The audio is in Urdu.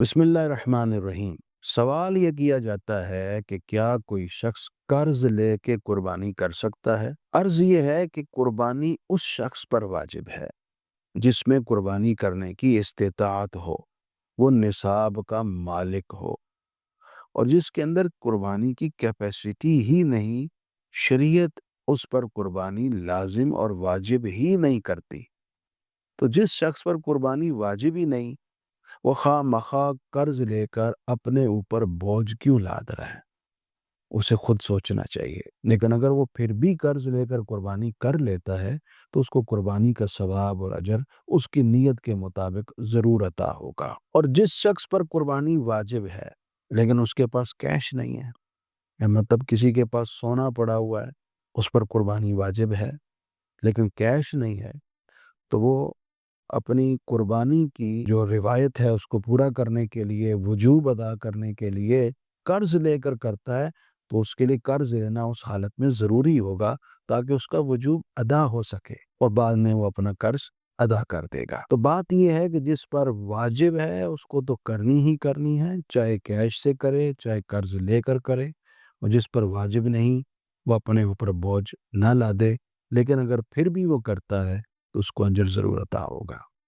بسم اللہ الرحمن الرحیم۔ سوال یہ کیا جاتا ہے کہ کیا کوئی شخص قرض لے کے قربانی کر سکتا ہے؟ عرض یہ ہے کہ قربانی اس شخص پر واجب ہے جس میں قربانی کرنے کی استطاعت ہو، وہ نصاب کا مالک ہو، اور جس کے اندر قربانی کی کیپیسٹی ہی نہیں، شریعت اس پر قربانی لازم اور واجب ہی نہیں کرتی۔ تو جس شخص پر قربانی واجب ہی نہیں، وہ خواہ مخواہ قرض لے کر اپنے اوپر بوجھ کیوں لاد رہا ہے، اسے خود سوچنا چاہیے۔ لیکن اگر وہ پھر بھی قرض لے کر قربانی کر لیتا ہے تو اس کو قربانی کا ثواب اور اجر اس کی نیت کے مطابق ضرور عطا ہوگا۔ اور جس شخص پر قربانی واجب ہے لیکن اس کے پاس کیش نہیں ہے، یا مطلب کسی کے پاس سونا پڑا ہوا ہے، اس پر قربانی واجب ہے لیکن کیش نہیں ہے، تو وہ اپنی قربانی کی جو روایت ہے اس کو پورا کرنے کے لیے، وجوب ادا کرنے کے لیے قرض لے کر کرتا ہے، تو اس کے لیے قرض لینا اس حالت میں ضروری ہوگا تاکہ اس کا وجوب ادا ہو سکے، اور بعد میں وہ اپنا قرض ادا کر دے گا۔ تو بات یہ ہے کہ جس پر واجب ہے اس کو تو کرنی ہی کرنی ہے، چاہے کیش سے کرے چاہے قرض لے کر کرے، اور جس پر واجب نہیں وہ اپنے اوپر بوجھ نہ لادے، لیکن اگر پھر بھی وہ کرتا ہے تو اس کو اجر ضرور عطا ہوگا۔